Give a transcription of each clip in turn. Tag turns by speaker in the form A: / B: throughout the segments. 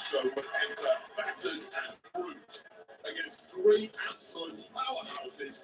A: also would enter battered and bruised against three absolute powerhouses.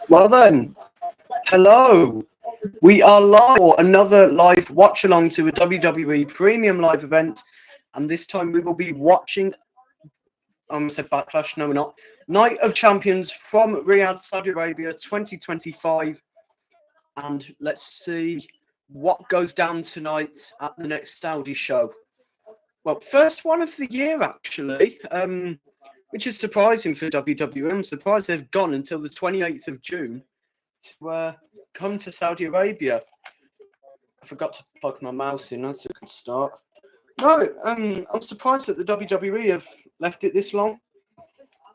B: Well then, hello. We are live for another live watch along to a WWE premium live event, and this time we will be watching. I almost said Backlash. No, we're not. Night of Champions from Riyadh, Saudi Arabia, 2025, and let's see what goes down tonight at the next Saudi show. Well, first one of the year actually. Which is surprising for WWE. I'm surprised they've gone until the 28th of June to come to Saudi Arabia. I forgot to plug my mouse in. That's a good start. No, I'm surprised that the WWE have left it this long.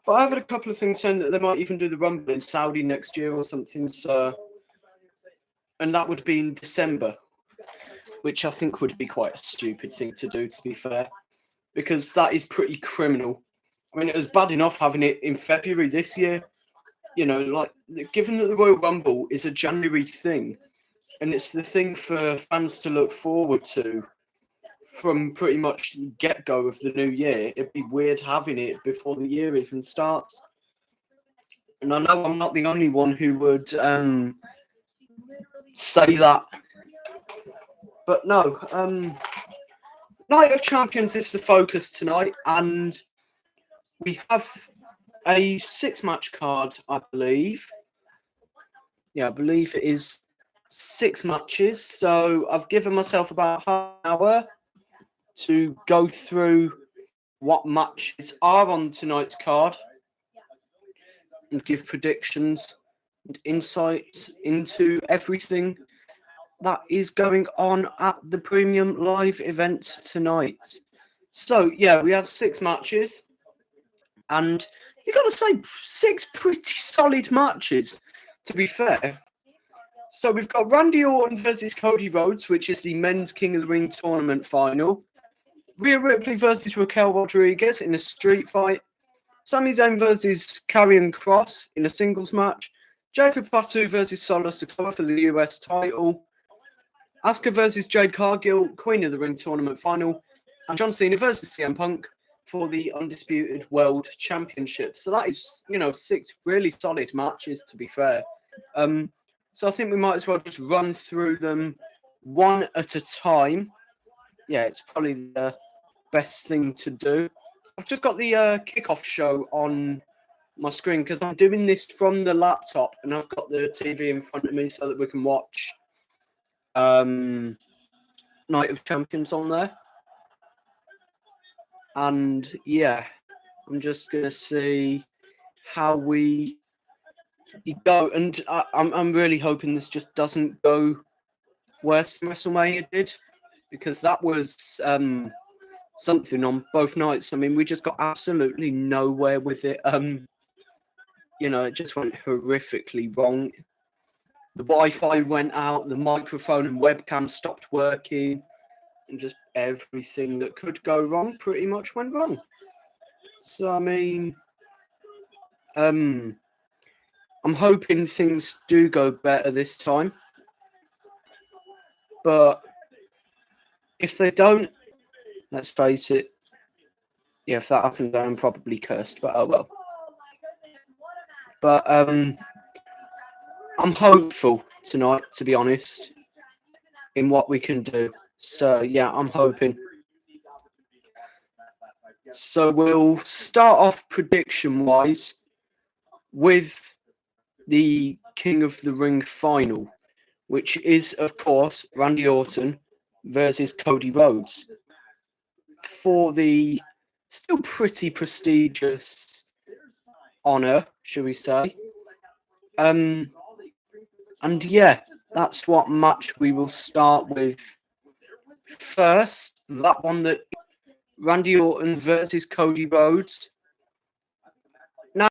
B: But I've had a couple of things saying that they might even do the Rumble in Saudi next year or something. So, and that would be in December, which I think would be quite a stupid thing to do, to be fair, because that is pretty criminal I mean, it was bad enough having it in February this year. You know, like, given that the Royal Rumble is a January thing, and it's the thing for fans to look forward to from pretty much the get-go of the new year, it'd be weird having it before the year even starts. And I know I'm not the only one who would say that. But no, Night of Champions is the focus tonight, and we have a 6-match card, I believe. Yeah, I believe it is 6 matches. So I've given myself about half an hour to go through what matches are on tonight's card and give predictions and insights into everything that is going on at the Premium Live event tonight. So, yeah, we have 6 matches. And you got to say, 6 pretty solid matches, to be fair. So we've got Randy Orton versus Cody Rhodes, which is the Men's King of the Ring tournament final. Rhea Ripley versus Raquel Rodriguez in a street fight. Sami Zayn versus Karrion Kross in a singles match. Jacob Fatu versus Solo Sikoa for the US title. Asuka versus Jade Cargill, Queen of the Ring tournament final. And John Cena versus CM Punk for the Undisputed World Championship. So that is, 6 really solid matches, to be fair. So I think we might as well just run through them one at a time. Yeah, it's probably the best thing to do. I've just got the kickoff show on my screen because I'm doing this from the laptop and I've got the TV in front of me so that we can watch Night of Champions on there. And yeah, I'm just going to see how we go. And I'm really hoping this just doesn't go worse than WrestleMania did, because that was something on both nights. I mean, we just got absolutely nowhere with it. It just went horrifically wrong. The Wi-Fi went out, the microphone and webcam stopped working, and just everything that could go wrong pretty much went wrong. So, I mean, I'm hoping things do go better this time. But if they don't, let's face it, yeah, if that happens, I'm probably cursed, but oh well. But I'm hopeful tonight, to be honest, in what we can do. So, yeah, I'm hoping. So we'll start off prediction-wise with the King of the Ring final, which is, of course, Randy Orton versus Cody Rhodes for the still pretty prestigious honor, shall we say. And yeah, that's what match we will start with first. That one, that Randy Orton versus Cody Rhodes. Now,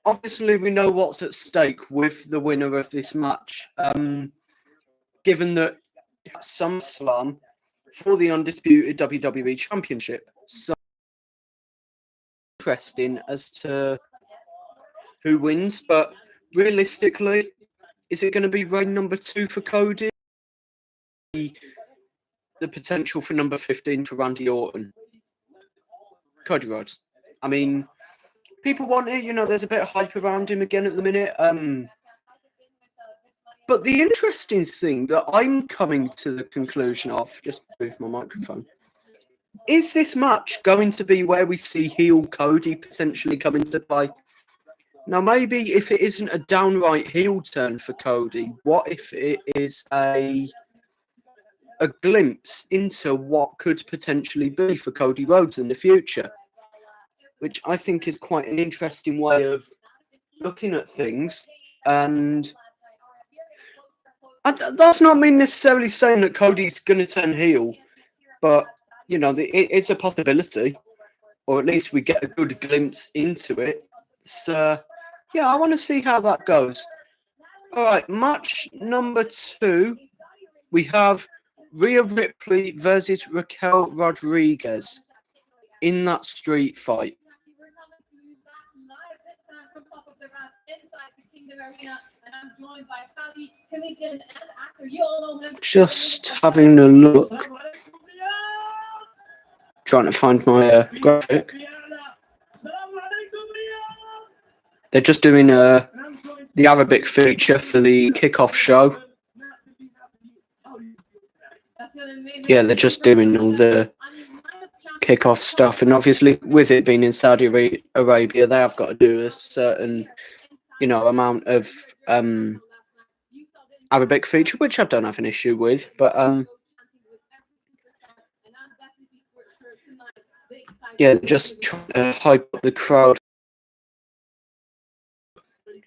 B: obviously, we know what's at stake with the winner of this match. Given that SummerSlam for the undisputed WWE Championship. So interesting as to who wins, but realistically, is it going to be reign number 2 for Cody? The potential for number 15 to Randy Orton. Cody Rhodes. I mean, people want it, there's a bit of hype around him again at the minute. But the interesting thing that I'm coming to the conclusion of, just move my microphone, is this match going to be where we see heel Cody potentially come into play? Now, maybe if it isn't a downright heel turn for Cody, what if it is a glimpse into what could potentially be for Cody Rhodes in the future? Which I think is quite an interesting way of looking at things. And that's not me necessarily saying that Cody's going to turn heel, but, it's a possibility, or at least we get a good glimpse into it. So, yeah, I want to see how that goes. All right, match number 2, we have Rhea Ripley versus Raquel Rodriguez. in that street fight. Just having a look, trying to find my graphic. They're just doing the Arabic feature for the kickoff show. Yeah, they're just doing all the kickoff stuff, and obviously with it being in Saudi Arabia, they have got to do a certain, amount of Arabic feature, which I don't have an issue with, but yeah, just trying to hype up the crowd. I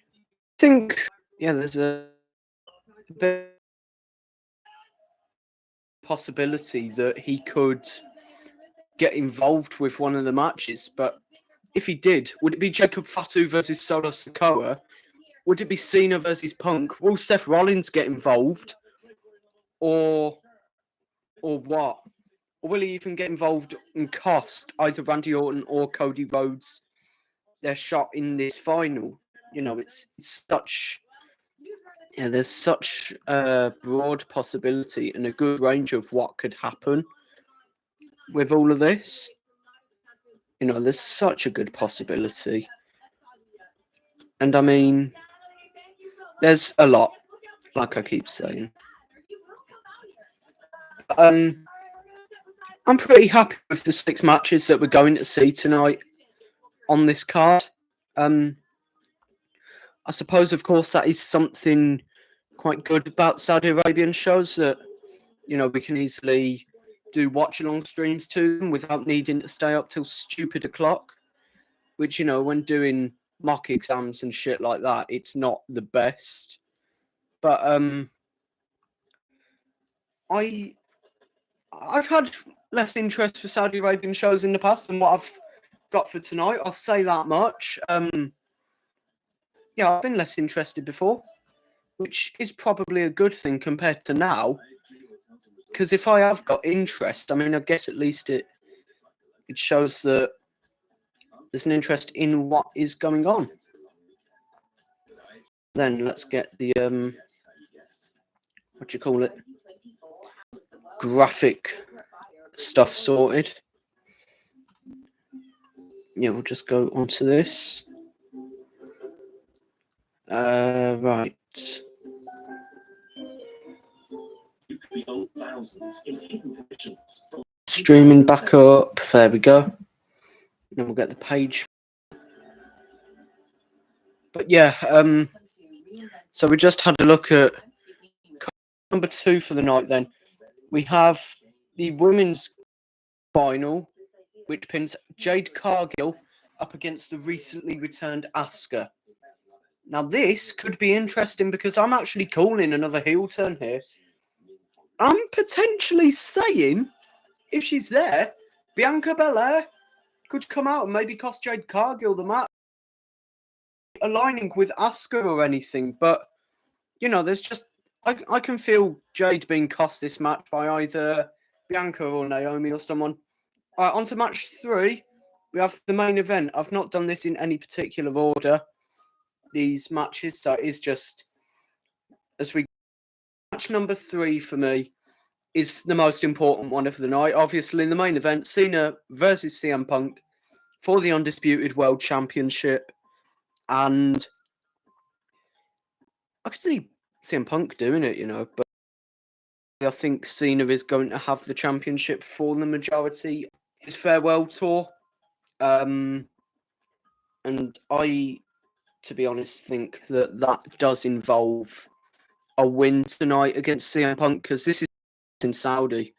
B: think, yeah, there's a bit possibility that he could get involved with one of the matches, but if he did, would it be Jacob Fatu versus Solo Sikoa? Would it be Cena versus Punk? Will Seth Rollins get involved? Or what? Or will he even get involved and cost either Randy Orton or Cody Rhodes their shot in this final? It's such... Yeah, there's such a broad possibility and a good range of what could happen with all of this. There's such a good possibility. And I mean, there's a lot, like I keep saying. I'm pretty happy with the 6 matches that we're going to see tonight on this card. I suppose, of course, that is something quite good about Saudi Arabian shows, that, we can easily do watch-along streams to them without needing to stay up till stupid o'clock, which, when doing mock exams and shit like that, it's not the best. But I've had less interest for Saudi Arabian shows in the past than what I've got for tonight. I'll say that much. Yeah, I've been less interested before, which is probably a good thing compared to now. Because if I have got interest, I mean, I guess at least it shows that there's an interest in what is going on. Then let's get the what do you call it? Graphic stuff sorted. Yeah, we'll just go onto this. Right. Streaming back up. There we go. Then we'll get the page. But yeah, so we just had a look at number 2 for the night. Then we have the women's final, which pins Jade Cargill up against the recently returned Asuka. Now this could be interesting because I'm actually calling another heel turn here. I'm potentially saying, if she's there, Bianca Belair could come out and maybe cost Jade Cargill the match, aligning with Asuka or anything. But, there's just... I can feel Jade being cost this match by either Bianca or Naomi or someone. All right, on to match 3. We have the main event. I've not done this in any particular order, these matches, so it is just as we... Match number 3 for me is the most important one of the night. Obviously, in the main event, Cena versus CM Punk for the Undisputed World Championship. And I could see CM Punk doing it, but I think Cena is going to have the championship for the majority of his farewell tour. And I, to be honest, think that does involve a win tonight against CM Punk, because this is in Saudi,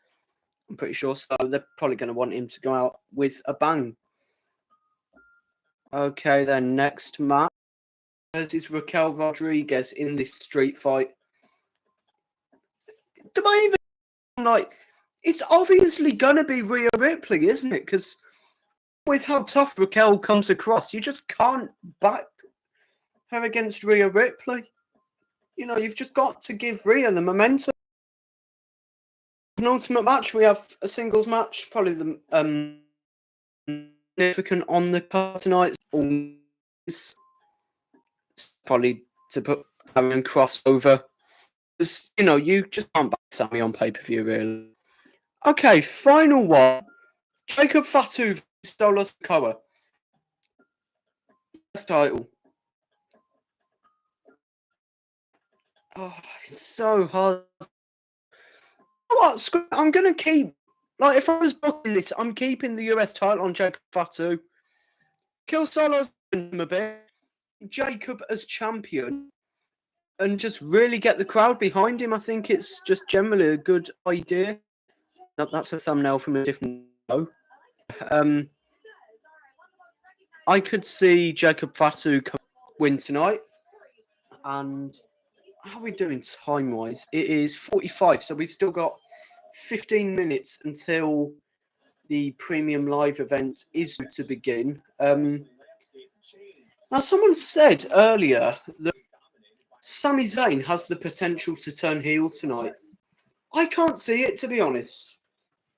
B: I'm pretty sure, so they're probably going to want him to go out with a bang. Okay, then next match is Raquel Rodriguez in this street fight. Do I even it's obviously going to be Rhea Ripley, isn't it? Because with how tough Raquel comes across, you just can't back her against Rhea Ripley. You've just got to give Rhea the momentum. An ultimate match, we have a singles match, probably the significant on the card tonight. Always probably to put Aaron crossover. Because, you know, you just can't back Sammy on pay-per-view, really. Okay, final one. Jacob Fatu versus Solo Sikoa. US title. Oh, it's so hard. What? I'm going to keep... Like, if I was booking this, I'm keeping the US title on Jacob Fatu. Kill Solo's a bit. Jacob as champion. And just really get the crowd behind him. I think it's just generally a good idea. That's a thumbnail from a different show. I could see Jacob Fatu win tonight. And how are we doing time-wise? It is 45, so we've still got 15 minutes until the premium live event is to begin. Now, someone said earlier that Sami Zayn has the potential to turn heel tonight. I can't see it, to be honest.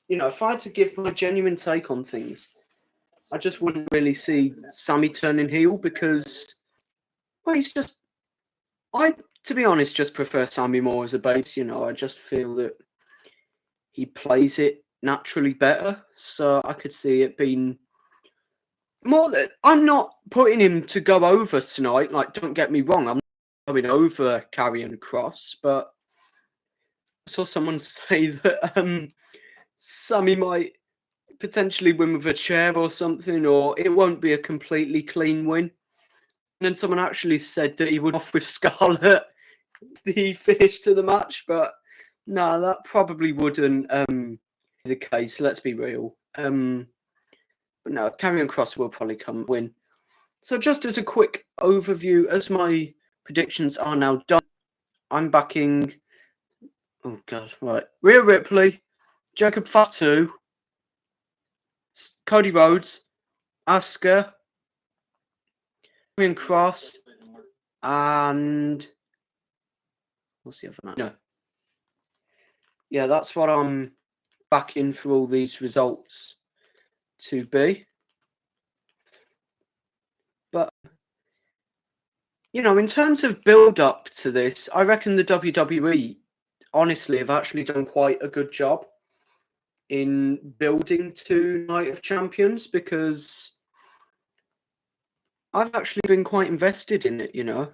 B: You know, if I had to give my genuine take on things, I just wouldn't really see Sami turning heel because, well, he's just... to be honest, just prefer Sami more as a base. You know, I just feel that he plays it naturally better. So I could see it being more that I'm not putting him to go over tonight. Like, don't get me wrong, I'm not going over Karrion Kross, but I saw someone say that Sami might potentially win with a chair or something, or it won't be a completely clean win. And then someone actually said that he would off with Scarlett the finish to the match, but no, that probably wouldn't be the case. Let's be real. But no, Karrion Kross will probably come win. So just as a quick overview, as my predictions are now done, I'm backing. Oh god, right. Rhea Ripley, Jacob Fatu, Cody Rhodes, Asuka, Karrion Kross, and what's the other match? No. Yeah, that's what I'm backing for all these results to be. But, you know, in terms of build-up to this, I reckon the WWE, honestly, have actually done quite a good job in building to Night of Champions because I've actually been quite invested in it, you know.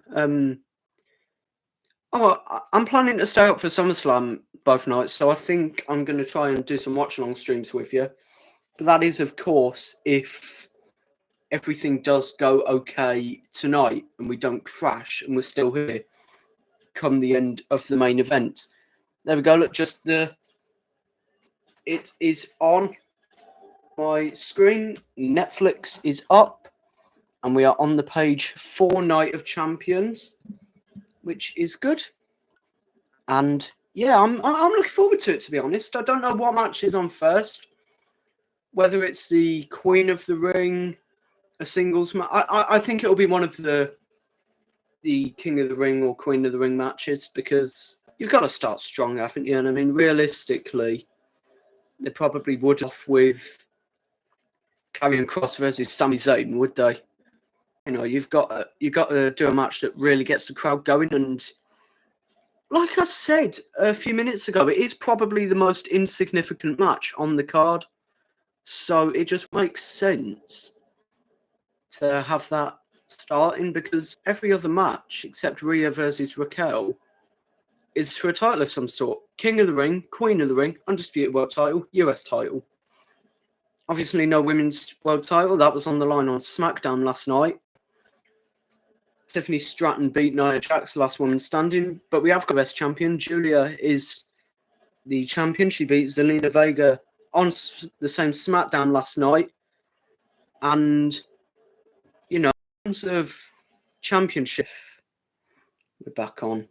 B: I'm planning to stay up for SummerSlam both nights, so I think I'm going to try and do some watch-along streams with you. But that is, of course, if everything does go okay tonight and we don't crash and we're still here come the end of the main event. There we go. Look, it is on my screen. Netflix is up and we are on the page for Night of Champions, which is good. And yeah, I'm looking forward to it, to be honest. I don't know what match is on first, whether it's the Queen of the Ring, a singles match. I think it'll be one of the King of the Ring or Queen of the Ring matches because you've got to start strong, haven't you? And I mean, realistically, they probably would off with Karrion Kross versus Sami Zayn, would they? You know, you've got to do a match that really gets the crowd going. And like I said a few minutes ago, it is probably the most insignificant match on the card. So it just makes sense to have that starting because every other match except Rhea versus Raquel is for a title of some sort. King of the Ring, Queen of the Ring, Undisputed World Title, US title. Obviously no Women's World Title. That was on the line on SmackDown last night. Tiffany Stratton beat Nia Jax, last woman standing. But we have got best champion. Julia is the champion. She beat Zelina Vega on the same SmackDown last night. And, you know, in terms of championship, we're back on.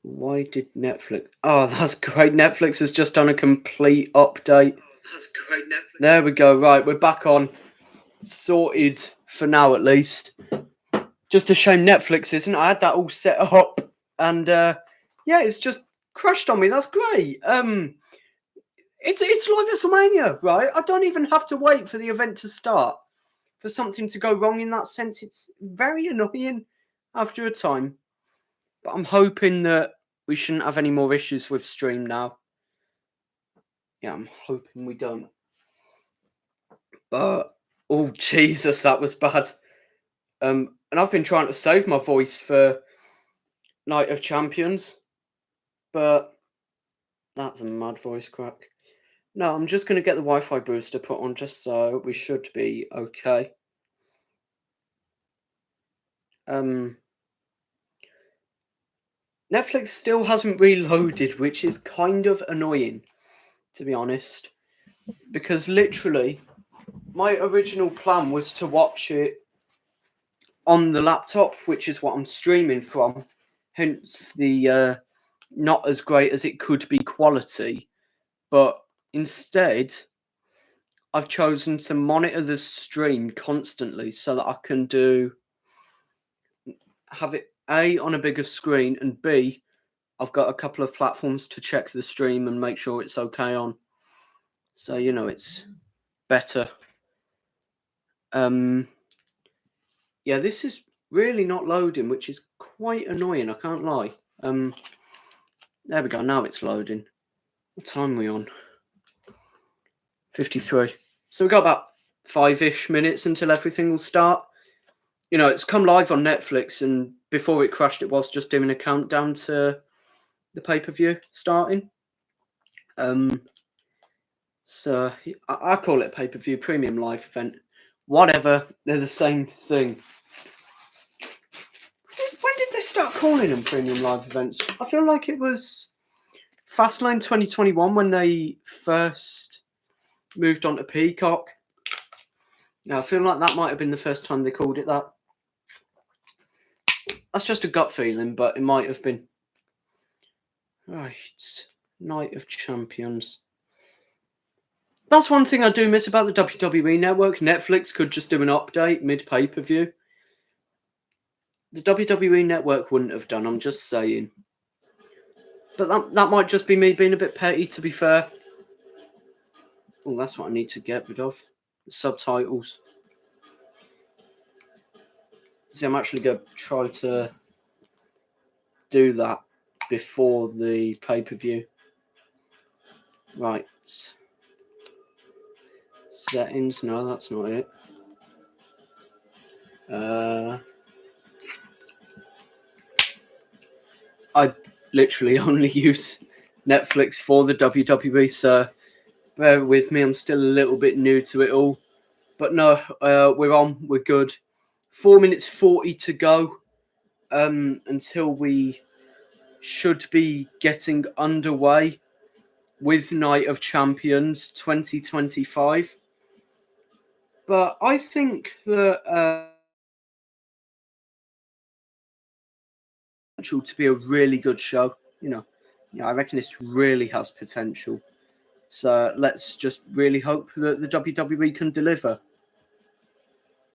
B: Why did Netflix... Oh, that's great. Netflix has just done a complete update. That's great, Netflix. There we go. Right, we're back on. Sorted for now, at least. Just a shame Netflix isn't. I had that all set up. And, yeah, it's just crashed on me. That's great. It's live WrestleMania, right? I don't even have to wait for the event to start for something to go wrong in that sense. It's very annoying after a time. But I'm hoping that we shouldn't have any more issues with stream now. Yeah, I'm hoping we don't. But oh Jesus, that was bad. And I've been trying to save my voice for Night of Champions, but that's a mad voice crack. No, I'm just going to get the Wi-Fi booster put on just so we should be okay. Netflix still hasn't reloaded, which is kind of annoying, to be honest. Because literally, my original plan was to watch it on the laptop, which is what I'm streaming from. Hence the not as great as it could be quality. But instead, I've chosen to monitor the stream constantly so that I can have it A, on a bigger screen, and B, I've got a couple of platforms to check the stream and make sure it's okay on. So, you know, it's better. Yeah, this is really not loading, which is quite annoying, I can't lie. There we go, now it's loading. What time are we on? 53. So we've got about 5-ish minutes until everything will start. You know, it's come live on Netflix, and before it crashed, it was just doing a countdown to the pay-per-view starting. So I call it a pay-per-view premium live event. Whatever, they're the same thing. When did they start calling them premium live events? I feel like it was Fastlane 2021 when they first moved on to Peacock. Now, I feel like that might have been the first time they called it that. That's just a gut feeling, but it might have been. Right, Night of Champions. That's one thing I do miss about the WWE Network. Netflix could just do an update mid-pay-per-view. The WWE Network wouldn't have done, I'm just saying. But that might just be me being a bit petty, to be fair. Oh, that's what I need to get rid of. The subtitles. See, I'm actually going to try to do that before the pay-per-view. Right. Settings. No, that's not it. I literally only use Netflix for the WWE, so bear with me. I'm still a little bit new to it all. But no, we're on. We're good. 4 minutes 40 to go until we should be getting underway with Night of Champions 2025. But I think that potential to be a really good show. You know, I reckon this really has potential. So let's just really hope that the WWE can deliver.